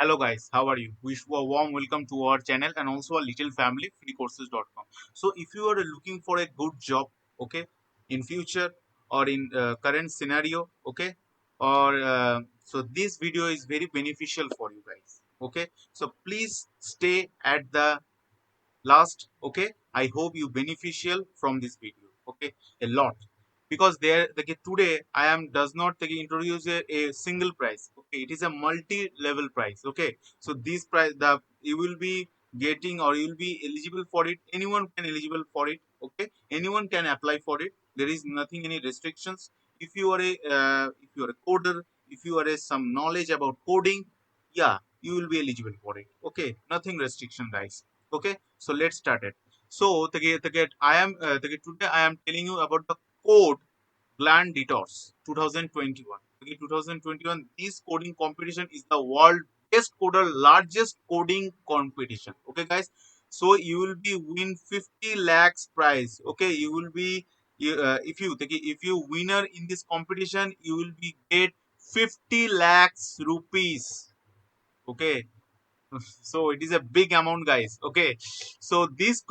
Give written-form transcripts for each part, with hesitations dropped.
Hello guys, how are you? Wish you a warm welcome to our channel and also a little family freecourses.com. So if you are looking for a good job, okay, in future or in current scenario, okay, or so this video is very beneficial for you guys, okay. So please stay at the last, okay. I hope you beneficial from this video, okay, a lot, because there today I am does not introduce a single price, okay. It is a multi-level price, okay. So this price the you will be getting or you will be eligible for it. Anyone can eligible for it, okay. Anyone can apply for it. There is nothing any restrictions. If you are a if you are a coder, if you are a some knowledge about coding, yeah, you will be eligible for it, okay. Nothing restriction, guys, okay. So let's start it. So I am today I am telling you about the code Gland Detours 2021. Okay, 2021. This coding competition is the world best coder, largest coding competition. Okay, guys. So you will be win 50 lakhs prize. Okay, you will be if you winner in this competition, you will be get 50 lakhs rupees. Okay, so it is a big amount, guys. Okay, so this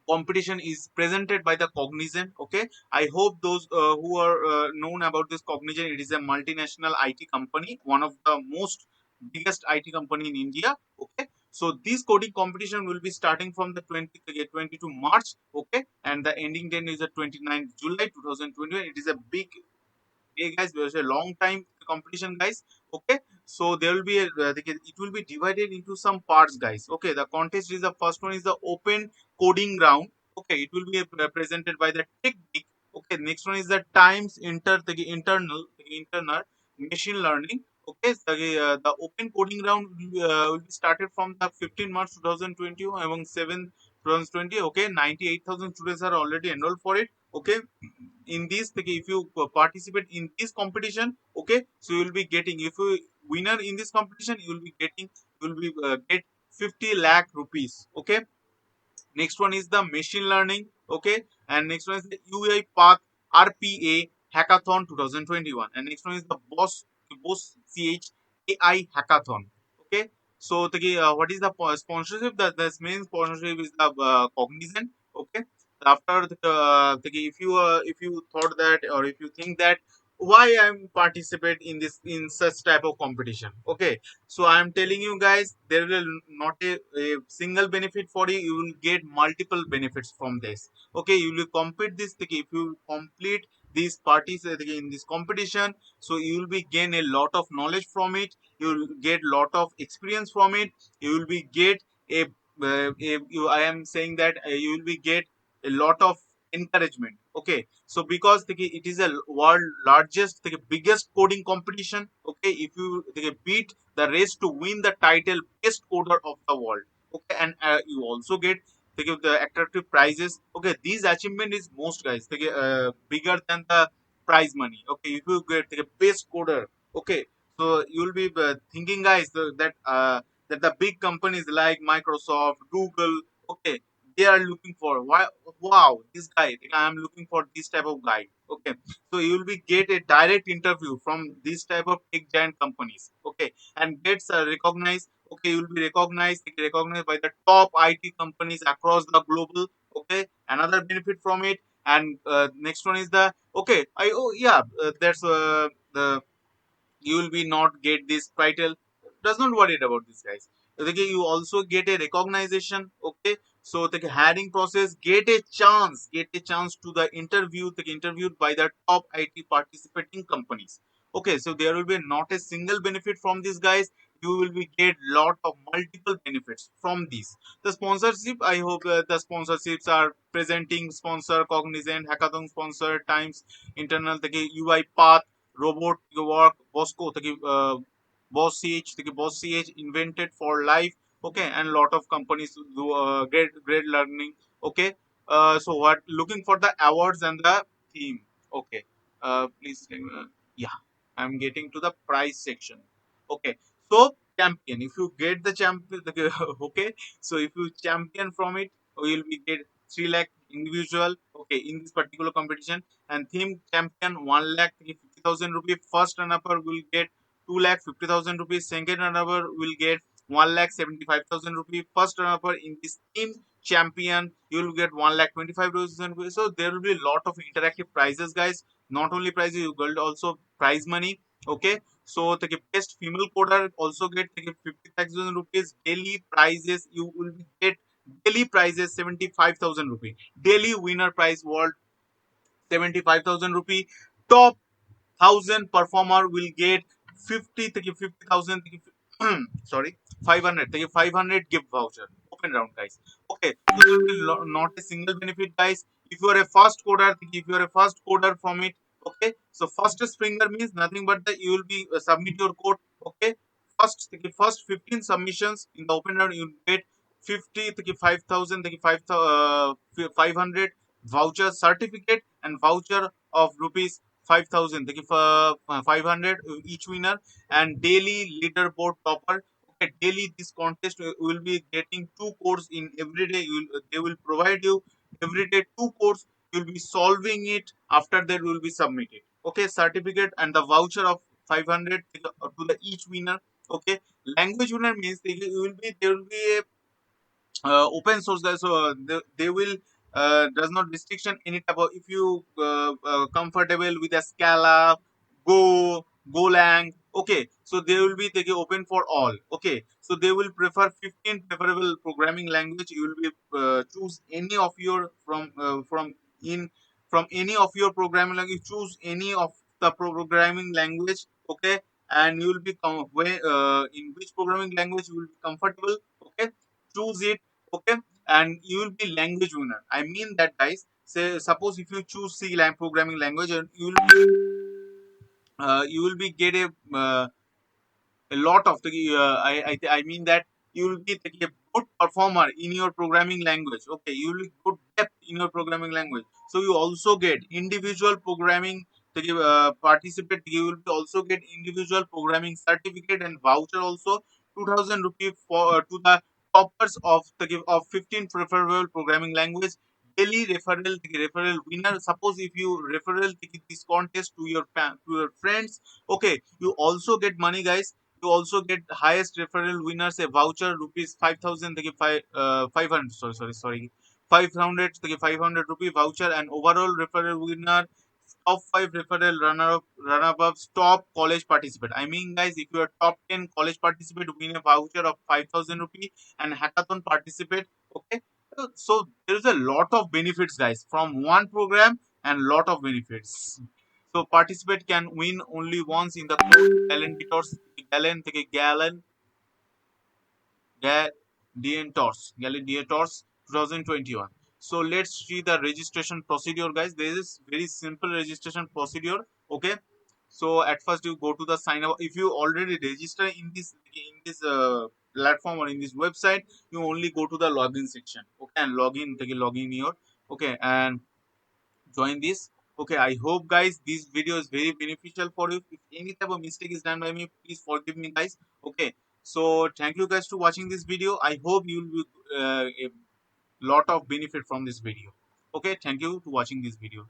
competition is presented by the Cognizant. Okay, I hope those who are known about this Cognizant, it is a multinational IT company, one of the most biggest IT company in India. Okay, so this coding competition will be starting from the 22 March, okay, and the ending date is the 29th July 2021. It is a big day, guys. There's a long time competition, guys. Okay, so there will be it will be divided into some parts, guys. Okay, the contest is the first one is the open coding round. Okay, it will be presented by the technique. Okay, next one is the times internal machine learning. Okay, so the open coding round will be started from the 15 March 2020 among 7 2020. Okay, 98,000 students are already enrolled for it. Okay, in this if you participate in this competition, okay, so you will be getting, if you winner in this competition, you will be getting, you will be get 50 lakh rupees, okay. Next one is the machine learning, okay, and next one is the UiPath RPA hackathon 2021, and next one is the boss ch AI hackathon, okay. So what is the sponsorship? The main sponsorship is the Cognizant, okay. After if you thought that, or if you think that why I'm participate in this in such type of competition, okay, so I'm telling you guys, there will not a single benefit for you. You will get multiple benefits from this. Okay, you will complete this. If you complete these parties in this competition, so you will be gain a lot of knowledge from it. You will get lot of experience from it. You will be get I am saying that you will be get a lot of encouragement. Okay, so because it is a world largest biggest coding competition. Okay, if you beat the race to win the title best coder of the world, okay, and you also get the attractive prizes. Okay, these achievement is most, guys, bigger than the prize money. Okay, if you get the best coder, okay, so you'll be thinking, guys, that the big companies like Microsoft, Google, okay, they are looking for why. Wow, this guy, I am looking for this type of guy. Okay, so you will be get a direct interview from this type of tech giant companies, okay, and gets recognized. Okay, you will be recognized by the top IT companies across the global. Okay, another benefit from it. And next one is the, okay, I oh yeah, that's the you will be not get this title. Does not worry about this, guys. Okay, you also get a recognition. Okay, so the hiring process, get a chance to the interview, interviewed by the top IT participating companies. Okay, so there will be not a single benefit from these, guys. You will be get lot of multiple benefits from these. The sponsorship, I hope the sponsorships are presenting sponsor Cognizant, hackathon sponsor Times Internal, the UI Path, robot work Bosco, boss ch invented for life. Okay, and lot of companies do great learning. Okay, so what looking for the awards and the theme. Okay, please yeah, I'm getting to the prize section. Okay, so champion, if you get the champion, okay, so if you champion from it, you will be get 3 lakh individual, okay, in this particular competition. And theme champion 1 lakh 50,000 rupees. First runner up will get 2,50,000 rupees. Second runner will get 1,75,000 rupees. First runner in this team champion, you will get 1,25,000 rupees. So there will be a lot of interactive prizes, guys. Not only prizes, you will also prize money. Okay, so the best female coder also get 50,000 rupees. Daily prizes you will get daily prizes 75,000 rupees. Daily winner prize world 75,000 rupee. Top 1,000 performer will get 50 থেকে 50,000 থেকে sorry 500 থেকে 500 gift voucher. Open round, guys. Okay, so there will be not a single benefit, guys. If you are a first coder, if you are a first coder from it, okay. So fastest finger means nothing but that you will be submit your code. Okay, first 15 submissions in the open round you will get 50 থেকে 5,000 থেকে 500 voucher certificate and voucher of rupees 5,000 500 each winner, and daily leaderboard topper. Okay, daily this contest will be getting two codes in every day. They will provide you every day two codes. You will be solving it. After that, will be submitted. Okay, certificate and the voucher of 500 to the each winner. Okay, language winner means there will be a open source, guys. So they will does not restriction any type of, if you comfortable with a Scala, Go, Golang. Okay, so they will be taking open for all. Okay, so they will prefer 15 preferable programming language. You will be choose any of your from in from any of your programming language. Choose any of the programming language. Okay, and you will be in which programming language you will be comfortable. Okay, choose it. Okay, and you will be language winner. I mean that, guys. Say suppose if you choose programming language, and you will be get a lot of the I mean that you will be a good performer in your programming language. Okay, you will good depth in your programming language. So you also get individual programming participate. You will also get individual programming certificate and voucher also 2,000 rupees for to the toppers of of 15 preferable programming language. Daily referral winner. Suppose if you referral this contest to to your friends, okay, you also get money, guys. You also get highest referral winners a voucher rupees 5,000 থেকে 500, sorry 500 থেকে 500 rupee voucher, and overall referral winner top 5 referral runner up top college participant. I mean, guys, if you are top 10 college participant, win a voucher of 5,000 rupee, and hackathon participate. Okay, so there is a lot of benefits, guys, from one program, and lot of benefits. So participate can win only once in the code Gladiators 2021. So let's see the registration procedure, guys. There is very simple registration procedure. Okay. So at first you go to the sign up. If you already register in this platform or in this website, you only go to the login section. Okay, and login your. Okay, and join this. Okay, I hope, guys, this video is very beneficial for you. If any type of mistake is done by me, please forgive me, guys. Okay, so thank you, guys, to watching this video. I hope you will a lot of benefit from this video. Okay, thank you to watching this video.